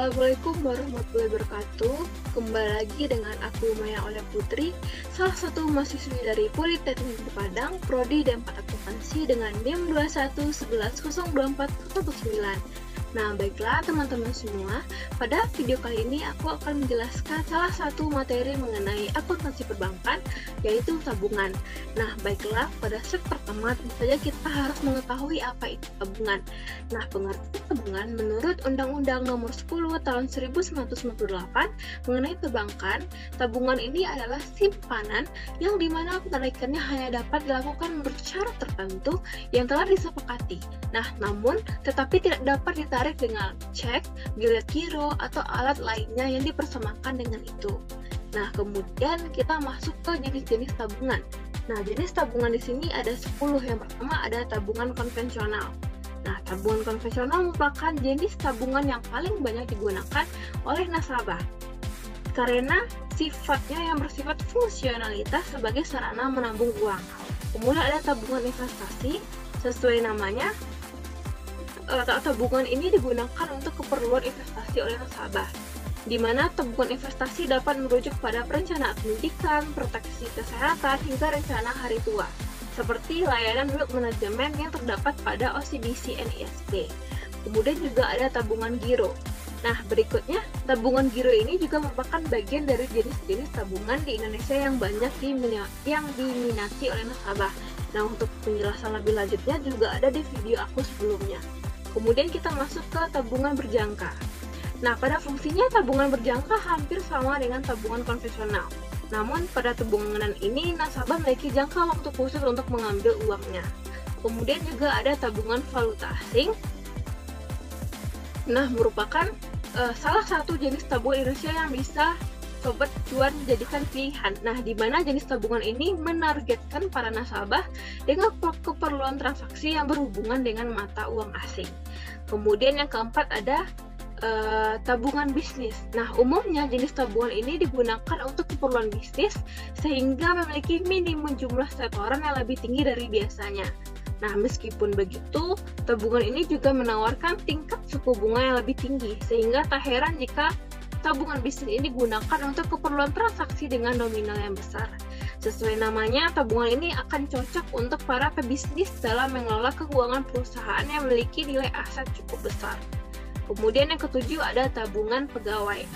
Assalamualaikum warahmatullahi wabarakatuh. Kembali lagi dengan aku Maya Oleh Putri, salah satu mahasiswi dari Politeknik Padang, Prodi D4 Akuntansi dengan NIM 2111024119. Nah, baiklah teman-teman semua, pada video kali ini aku akan menjelaskan salah satu materi mengenai akuntansi perbankan, yaitu tabungan. Nah, baiklah, pada set pertama tentu saja kita harus mengetahui apa itu tabungan. Nah, pengertian tabungan menurut Undang-Undang Nomor 10 Tahun 1998 mengenai perbankan, tabungan ini adalah simpanan yang dimana penarikannya hanya dapat dilakukan menurut syarat tertentu yang telah disepakati. Nah, namun tetapi tidak dapat ditarik dengan cek, bilet giro, atau alat lainnya yang dipersamakan dengan itu. Nah, kemudian kita masuk ke jenis-jenis tabungan. Nah, jenis tabungan di sini ada 10. Yang pertama ada tabungan konvensional. Nah, tabungan konvensional merupakan jenis tabungan yang paling banyak digunakan oleh nasabah karena sifatnya yang bersifat fungsionalitas sebagai sarana menabung uang. Kemudian ada tabungan investasi. Sesuai namanya, tabungan ini digunakan untuk keperluan investasi oleh nasabah, di mana tabungan investasi dapat merujuk pada perencanaan pendidikan, proteksi kesehatan, hingga rencana hari tua, seperti layanan wealth management yang terdapat pada OCBC NISP. Kemudian juga ada tabungan giro. Nah, berikutnya, tabungan giro ini juga merupakan bagian dari jenis-jenis tabungan di Indonesia yang banyak diminati oleh nasabah. Nah, untuk penjelasan lebih lanjutnya juga ada di video aku sebelumnya. Kemudian kita masuk ke tabungan berjangka. Nah, pada fungsinya tabungan berjangka hampir sama dengan tabungan konvensional. Namun, pada tabungan ini nasabah memiliki jangka waktu khusus untuk mengambil uangnya. Kemudian juga ada tabungan valuta asing. Nah, merupakan salah satu jenis tabungan Indonesia yang bisa Sobat Cuan jadikan pilihan. Nah, di mana jenis tabungan ini menargetkan para nasabah dengan keperluan transaksi yang berhubungan dengan mata uang asing. Kemudian yang keempat ada tabungan bisnis. Nah, umumnya jenis tabungan ini digunakan untuk keperluan bisnis sehingga memiliki minimum jumlah setoran yang lebih tinggi dari biasanya. Nah, meskipun begitu, tabungan ini juga menawarkan tingkat suku bunga yang lebih tinggi, sehingga tak heran jika tabungan bisnis ini digunakan untuk keperluan transaksi dengan nominal yang besar. Sesuai namanya, tabungan ini akan cocok untuk para pebisnis dalam mengelola keuangan perusahaan yang memiliki nilai aset cukup besar. Kemudian yang ketujuh ada tabungan pegawai.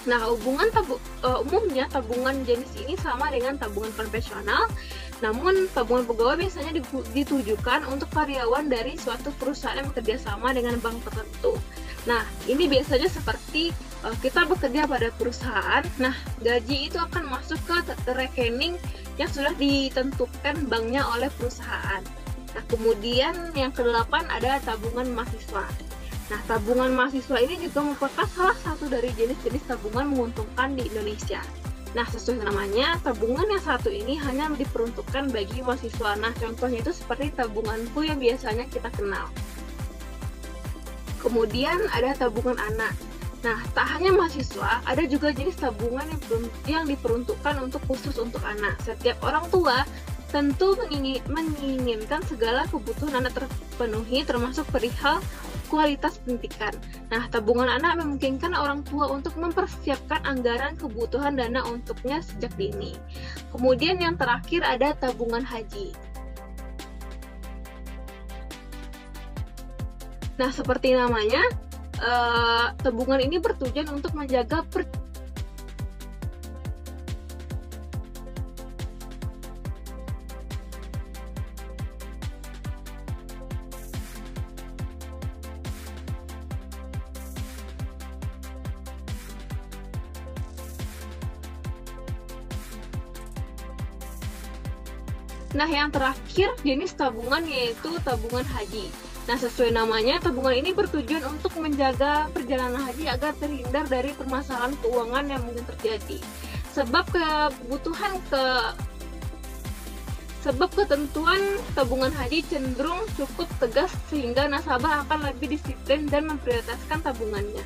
Nah, umumnya tabungan jenis ini sama dengan tabungan konvensional, namun tabungan pegawai biasanya ditujukan untuk karyawan dari suatu perusahaan yang bekerja sama dengan bank tertentu. Nah, ini biasanya seperti kita bekerja pada perusahaan, nah gaji itu akan masuk ke rekening yang sudah ditentukan banknya oleh perusahaan. Nah, kemudian yang ke-8 ada tabungan mahasiswa. Nah, tabungan mahasiswa ini juga merupakan salah satu dari jenis-jenis tabungan menguntungkan di Indonesia. Nah, sesuai namanya, tabungan yang satu ini hanya diperuntukkan bagi mahasiswa. Nah, contohnya itu seperti tabunganku yang biasanya kita kenal. Kemudian ada tabungan anak. Nah, tak hanya mahasiswa, ada juga jenis tabungan yang diperuntukkan untuk khusus untuk anak. Setiap orang tua tentu menginginkan segala kebutuhan anak terpenuhi, termasuk perihal kualitas pendidikan. Nah, tabungan anak memungkinkan orang tua untuk mempersiapkan anggaran kebutuhan dana untuknya sejak dini. Kemudian yang terakhir ada tabungan haji. Nah, seperti namanya, tabungan ini bertujuan untuk menjaga Nah, yang terakhir jenis tabungan yaitu tabungan haji. Nah, sesuai namanya, tabungan ini bertujuan untuk menjaga perjalanan haji agar terhindar dari permasalahan keuangan yang mungkin terjadi. Sebab ketentuan tabungan haji cenderung cukup tegas sehingga nasabah akan lebih disiplin dan memprioritaskan tabungannya.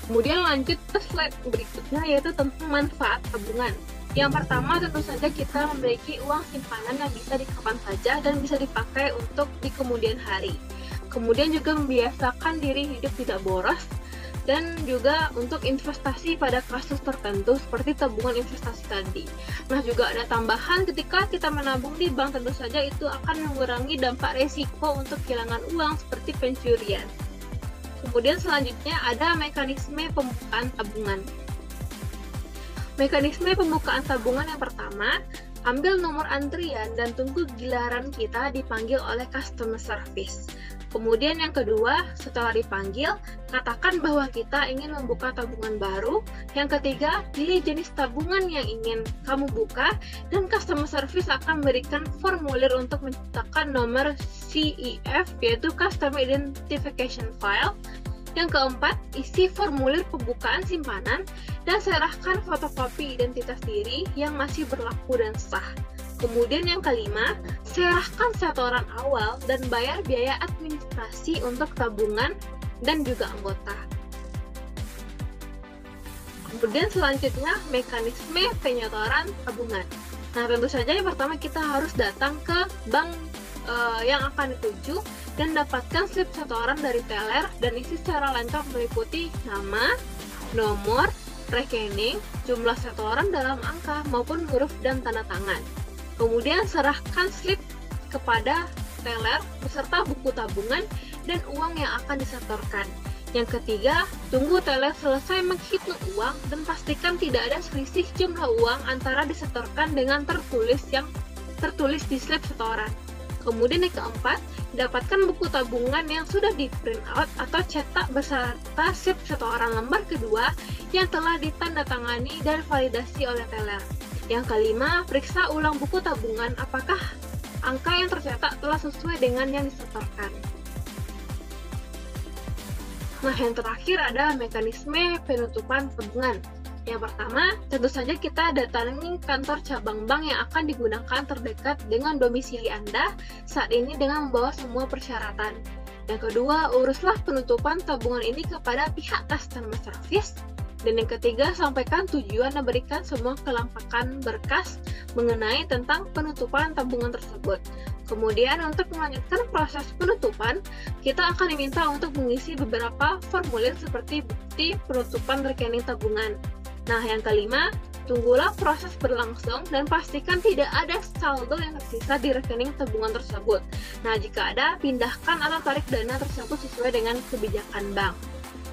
Kemudian lanjut ke slide berikutnya yaitu tentang manfaat tabungan. Yang pertama, tentu saja kita memiliki uang simpanan yang bisa di kapan saja dan bisa dipakai untuk di kemudian hari. Kemudian juga membiasakan diri hidup tidak boros, dan juga untuk investasi pada kasus tertentu seperti tabungan investasi tadi. Nah, juga ada tambahan ketika kita menabung di bank, tentu saja itu akan mengurangi dampak resiko untuk kehilangan uang seperti pencurian. Kemudian selanjutnya ada mekanisme pembukaan tabungan. Mekanisme pembukaan tabungan yang pertama, ambil nomor antrian dan tunggu giliran kita dipanggil oleh customer service. Kemudian yang kedua, setelah dipanggil, katakan bahwa kita ingin membuka tabungan baru. Yang ketiga, pilih jenis tabungan yang ingin kamu buka, dan customer service akan memberikan formulir untuk menciptakan nomor CEF, yaitu Customer Identification File. Yang keempat, isi formulir pembukaan simpanan, dan serahkan fotokopi identitas diri yang masih berlaku dan sah. Kemudian yang kelima, serahkan setoran awal dan bayar biaya administrasi untuk tabungan dan juga anggota. Kemudian selanjutnya, mekanisme penyetoran tabungan. Nah, tentu saja yang pertama kita harus datang ke bank yang akan dituju dan dapatkan slip setoran dari teller dan isi secara lengkap meliputi nama, nomor, rekening, jumlah setoran dalam angka maupun huruf dan tanda tangan. Kemudian serahkan slip kepada teller beserta buku tabungan dan uang yang akan disetorkan. Yang ketiga, tunggu teller selesai menghitung uang dan pastikan tidak ada selisih jumlah uang antara disetorkan dengan tertulis di slip setoran. Kemudian yang keempat, dapatkan buku tabungan yang sudah di print out atau cetak beserta slip setoran lembar kedua yang telah ditandatangani dan validasi oleh teller. Yang kelima, periksa ulang buku tabungan apakah angka yang tercetak telah sesuai dengan yang disetorkan. Nah, yang terakhir ada mekanisme penutupan tabungan. Yang pertama, tentu saja kita datangi kantor cabang bank yang akan digunakan terdekat dengan domisili Anda saat ini dengan membawa semua persyaratan. Yang kedua, uruslah penutupan tabungan ini kepada pihak customer service. Dan yang ketiga, sampaikan tujuan dan berikan semua kelengkapan berkas mengenai tentang penutupan tabungan tersebut. Kemudian untuk melanjutkan proses penutupan, kita akan diminta untuk mengisi beberapa formulir seperti bukti penutupan rekening tabungan. Nah, yang kelima, tunggulah proses berlangsung dan pastikan tidak ada saldo yang tersisa di rekening tabungan tersebut. Nah, jika ada, pindahkan atau tarik dana tersebut sesuai dengan kebijakan bank.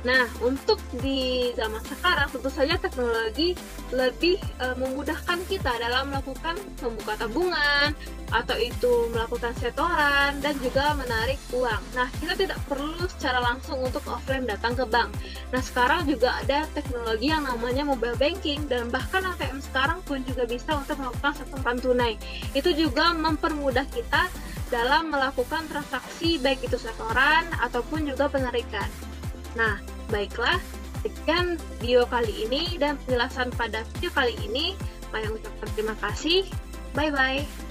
Nah, untuk di zaman sekarang tentu saja teknologi lebih memudahkan kita dalam melakukan membuka tabungan atau itu melakukan setoran dan juga menarik uang. Nah, kita tidak perlu secara langsung untuk offline datang ke bank. Nah, sekarang juga ada teknologi yang namanya mobile banking dan bahkan ATM sekarang pun juga bisa untuk melakukan setoran tunai. Itu juga mempermudah kita dalam melakukan transaksi baik itu setoran ataupun juga penarikan. Nah, baiklah, sekian video kali ini dan penjelasan pada video kali ini. Saya ucapkan terima kasih. Bye-bye.